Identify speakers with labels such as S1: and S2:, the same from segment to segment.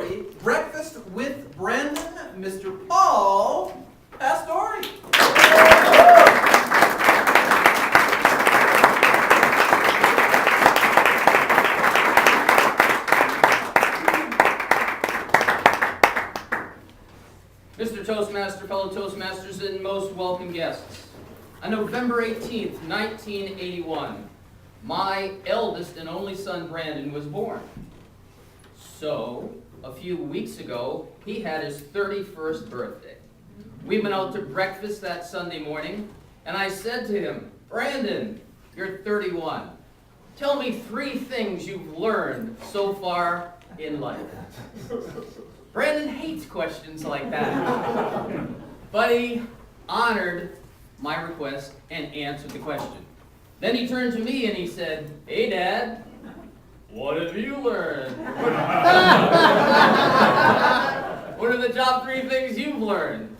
S1: Story Breakfast with Brandon, Mr. Paul Pastore.
S2: Mr. Toastmaster, fellow Toastmasters, and most welcome guests. On November 18th, 1981, my eldest and only son, Brandon, was born. So, a few weeks ago, he had his 31st birthday. We went out to breakfast that Sunday morning, and I said to him, Brandon, you're 31. Tell me 3 things you've learned so far in life. Brandon hates questions like that. But he honored my request and answered the question. Then he turned to me and he said, Hey, Dad, what have you learned? What are the top 3 things you've learned?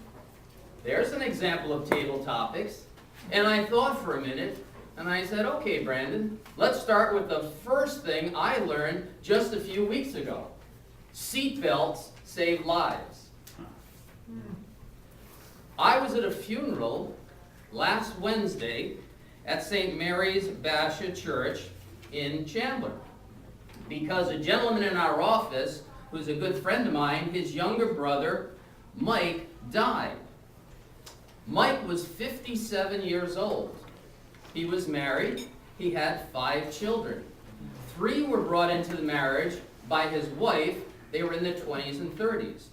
S2: There's an example of table topics. And I thought for a minute, and I said, okay, Brandon, let's start with the first thing I learned just a few weeks ago. Seatbelts save lives. I was at a funeral last Wednesday at St. Mary's Basha Church in Chandler because a gentleman in our office, who's a good friend of mine, his younger brother, Mike, died. Mike was 57 years old. He was married. He had 5 children. 3 were brought into the marriage by his wife. They were in their 20s and 30s.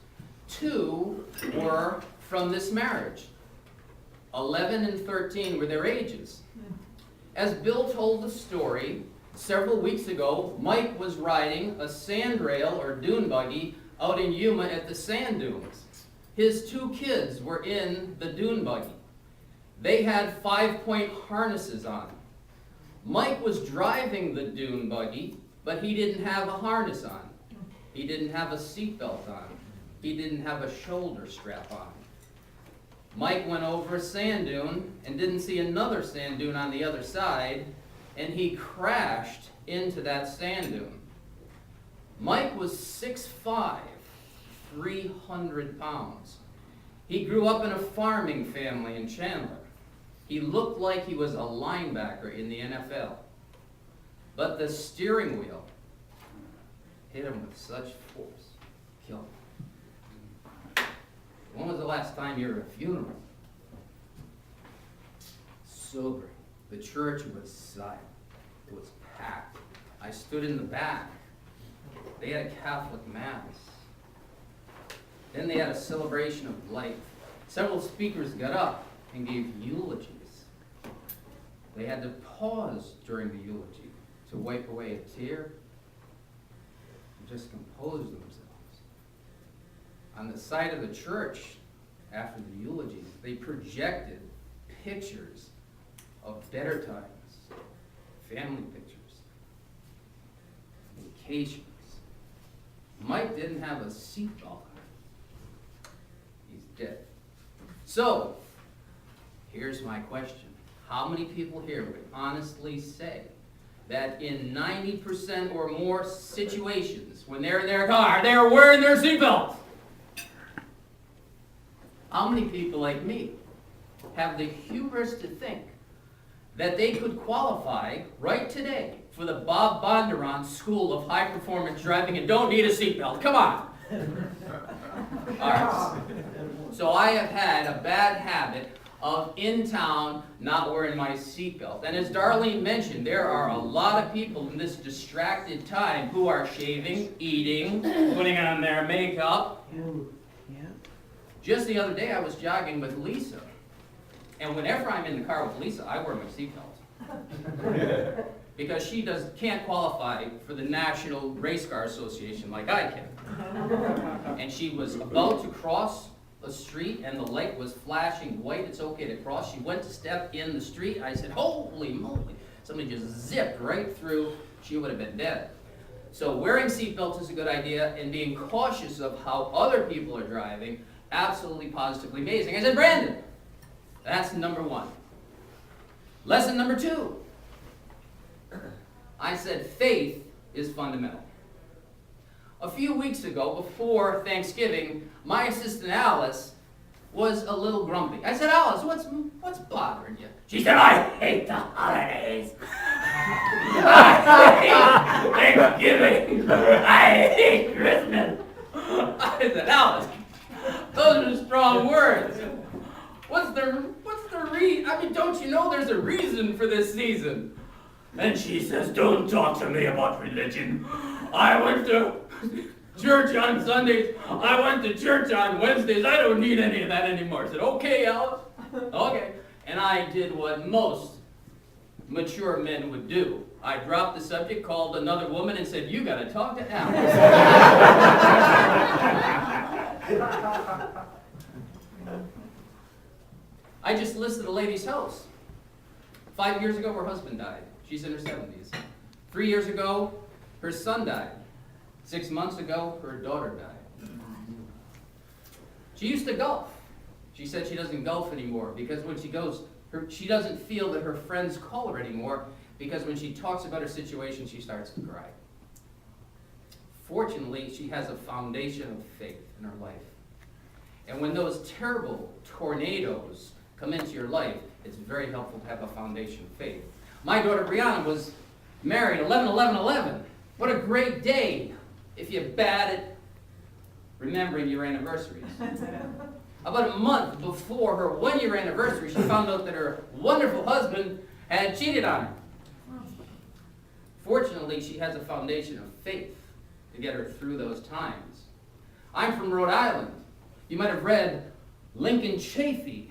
S2: 2 were from this marriage. 11 and 13 were their ages. As Bill told the story, several weeks ago, Mike was riding a sandrail or dune buggy out in Yuma at the sand dunes. His 2 kids were in the dune buggy. They had 5-point harnesses on. Mike was driving the dune buggy, but he didn't have a harness on. He didn't have a seatbelt on. He didn't have a shoulder strap on. Mike went over a sand dune and didn't see another sand dune on the other side, and he crashed into that sand dune. Mike was 6'5", 300 pounds. He grew up in a farming family in Chandler. He looked like he was a linebacker in the NFL. But the steering wheel hit him with such force, killed him. When was the last time you were at a funeral? Sobering. The church was silent. It was packed. I stood in the back. They had a Catholic mass. Then they had a celebration of life. Several speakers got up and gave eulogies. They had to pause during the eulogy to wipe away a tear and just compose themselves. On the side of the church, after the eulogies, they projected pictures of better times, family pictures, vacations. Mike didn't have a seatbelt on. He's dead. So, here's my question. How many people here would honestly say that in 90% or more situations, when they're in their car, they're wearing their seatbelt? How many people like me have the hubris to think that they could qualify right today for the Bob Bondurant School of High Performance Driving and don't need a seatbelt? Come on. All right. So I have had a bad habit of in town not wearing my seatbelt. And as Darlene mentioned, there are a lot of people in this distracted time who are shaving, eating, putting on their makeup. Just the other day I was jogging with Lisa. And whenever I'm in the car with Lisa, I wear my seatbelt. Because she can't qualify for the National Race Car Association like I can. And she was about to cross a street and the light was flashing white. It's okay to cross. She went to step in the street. I said, holy moly. Somebody just zipped right through. She would have been dead. So wearing seatbelts is a good idea, and being cautious of how other people are driving, absolutely positively amazing. I said, Brandon, that's number 1. Lesson number 2. I said faith is fundamental. A few weeks ago, before Thanksgiving, my assistant Alice was a little grumpy. I said, Alice, what's bothering you? She said, I hate the holidays. I hate Thanksgiving. I hate Christmas. I said, Alice, those are strong words. What's the reason? I mean, don't you know there's a reason for this season? And she says, don't talk to me about religion. I went to church on Sundays. I went to church on Wednesdays. I don't need any of that anymore. I said, okay, Alice. Okay. And I did what most mature men would do. I dropped the subject, called another woman, and said, you got to talk to Alice. I just listed a lady's house. 5 years ago, her husband died. She's in her 70s. 3 years ago, her son died. 6 months ago, her daughter died. She used to golf. She said she doesn't golf anymore because when she goes, she doesn't feel that her friends call her anymore because when she talks about her situation, she starts to cry. Fortunately, she has a foundation of faith in her life. And when those terrible tornadoes come into your life, it's very helpful to have a foundation of faith. My daughter Brianna was married 11/11/11. What a great day if you're bad at remembering your anniversaries. About a month before her 1-year anniversary, she found out that her wonderful husband had cheated on her. Fortunately, she has a foundation of faith to get her through those times. I'm from Rhode Island. You might have read Lincoln Chafee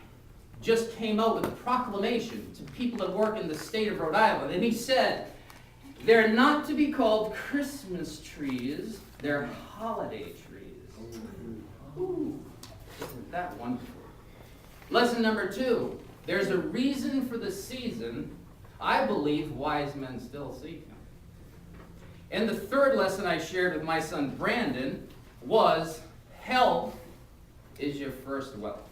S2: just came out with a proclamation to people that work in the state of Rhode Island, and he said, they're not to be called Christmas trees, they're holiday trees. Ooh, isn't that wonderful? Lesson number 2, there's a reason for the season. I believe wise men still seek him. And the third lesson I shared with my son Brandon was health is your first wealth.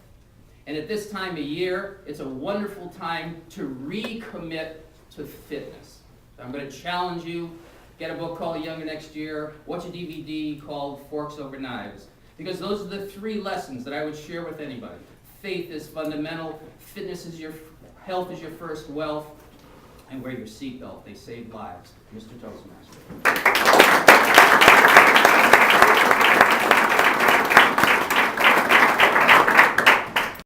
S2: And at this time of year, it's a wonderful time to recommit to fitness. So I'm going to challenge you, get a book called Younger Next Year, watch a DVD called Forks Over Knives. Because those are the 3 lessons that I would share with anybody. Faith is fundamental, fitness is your, health is your first wealth, and wear your seatbelt. They save lives. Mr. Toastmaster.